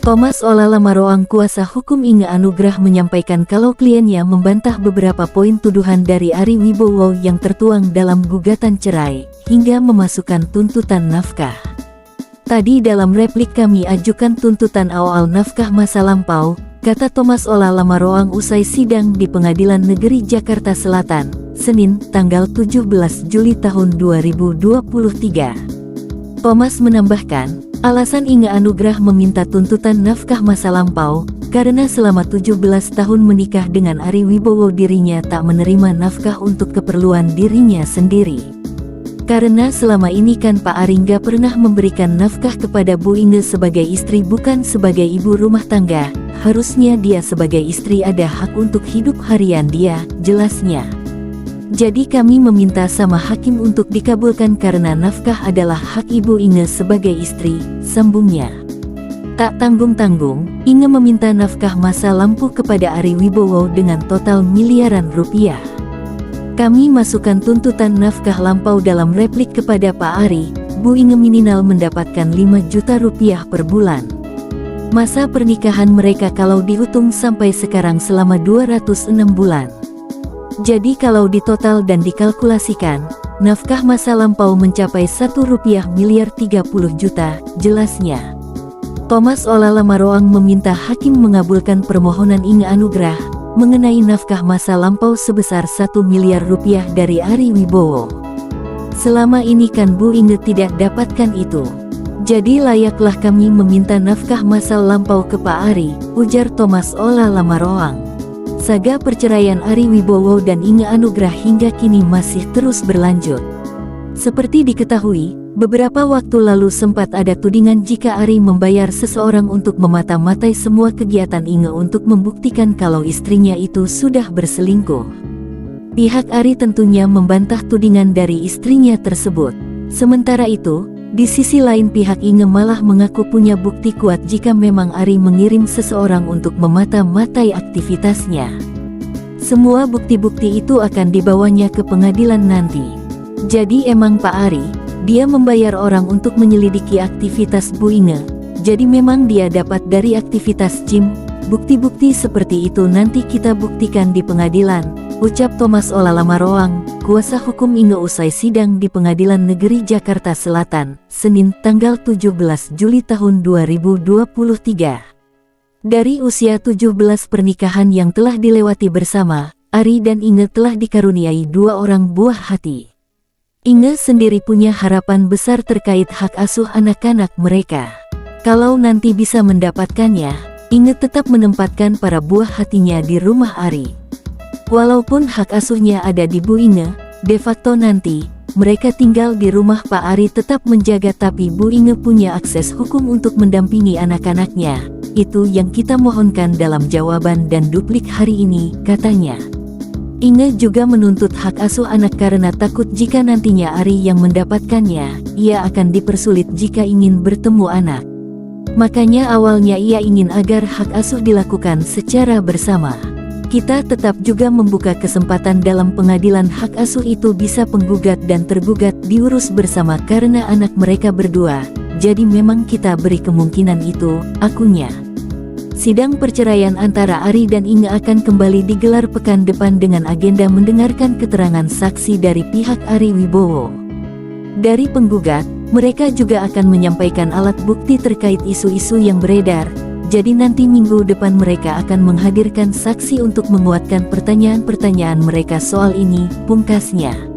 Thomas Olalamarroang, kuasa hukum Inge Anugrah, menyampaikan kalau kliennya membantah beberapa poin tuduhan dari Ari Wibowo yang tertuang dalam gugatan cerai, hingga memasukkan tuntutan nafkah. Tadi dalam replik kami ajukan tuntutan awal nafkah masa lampau, kata Thomas Olalamarroang usai sidang di Pengadilan Negeri Jakarta Selatan, Senin, tanggal 17 Juli tahun 2023. Thomas menambahkan, alasan Inge Anugrah meminta tuntutan nafkah masa lampau, karena selama 17 tahun menikah dengan Ari Wibowo dirinya tak menerima nafkah untuk keperluan dirinya sendiri. Karena selama ini kan Pak Ari nggak pernah memberikan nafkah kepada Bu Inge sebagai istri, bukan sebagai ibu rumah tangga, harusnya dia sebagai istri ada hak untuk hidup harian dia, jelasnya. Jadi kami meminta sama hakim untuk dikabulkan karena nafkah adalah hak Ibu Inge sebagai istri, sambungnya. Tak tanggung-tanggung, Inge meminta nafkah masa lampau kepada Ari Wibowo dengan total miliaran rupiah. Kami masukkan tuntutan nafkah lampau dalam replik kepada Pak Ari. Bu Inge minimal mendapatkan 5 juta rupiah per bulan. Masa pernikahan mereka kalau dihitung sampai sekarang selama 206 bulan. Jadi kalau ditotal dan dikalkulasikan, nafkah masa lampau mencapai 1 rupiah miliar 30 juta, jelasnya. Thomas Olalamarroang meminta hakim mengabulkan permohonan Inge Anugrah mengenai nafkah masa lampau sebesar 1 miliar rupiah dari Ari Wibowo. Selama ini kan Bu Inge tidak dapatkan itu. Jadi layaklah kami meminta nafkah masa lampau ke Pak Ari, ujar Thomas Olalamarroang. Saga perceraian Ari Wibowo dan Inge Anugrah hingga kini masih terus berlanjut. Seperti diketahui, beberapa waktu lalu sempat ada tudingan jika Ari membayar seseorang untuk memata-matai semua kegiatan Inge untuk membuktikan kalau istrinya itu sudah berselingkuh. Pihak Ari tentunya membantah tudingan dari istrinya tersebut. Sementara itu, di sisi lain pihak Inge malah mengaku punya bukti kuat jika memang Ari mengirim seseorang untuk memata-matai aktivitasnya. Semua bukti-bukti itu akan dibawanya ke pengadilan nanti. Jadi emang Pak Ari, dia membayar orang untuk menyelidiki aktivitas Bu Inge. Jadi memang dia dapat dari aktivitas Jim. Bukti-bukti seperti itu nanti kita buktikan di pengadilan, ucap Thomas Olalamarroang, kuasa hukum Inge usai sidang di Pengadilan Negeri Jakarta Selatan, Senin, tanggal 17 Juli tahun 2023. Dari usia 17 pernikahan yang telah dilewati bersama, Ari dan Inge telah dikaruniai 2 orang buah hati. Inge sendiri punya harapan besar terkait hak asuh anak-anak mereka. Kalau nanti bisa mendapatkannya, Inge tetap menempatkan para buah hatinya di rumah Ari. Walaupun hak asuhnya ada di Bu Inge, de facto nanti mereka tinggal di rumah Pak Ari tetap menjaga, tapi Bu Inge punya akses hukum untuk mendampingi anak-anaknya. Itu yang kita mohonkan dalam jawaban dan duplik hari ini, katanya. Inge juga menuntut hak asuh anak karena takut jika nantinya Ari yang mendapatkannya, ia akan dipersulit jika ingin bertemu anak. Makanya awalnya ia ingin agar hak asuh dilakukan secara bersama. Kita tetap juga membuka kesempatan dalam pengadilan hak asuh itu bisa penggugat dan tergugat diurus bersama karena anak mereka berdua. Jadi memang kita beri kemungkinan itu, akunya. Sidang perceraian antara Ari dan Inge akan kembali digelar pekan depan dengan agenda mendengarkan keterangan saksi dari pihak Ari Wibowo. Dari penggugat, mereka juga akan menyampaikan alat bukti terkait isu-isu yang beredar. Jadi nanti minggu depan mereka akan menghadirkan saksi untuk menguatkan pertanyaan-pertanyaan mereka soal ini, pungkasnya.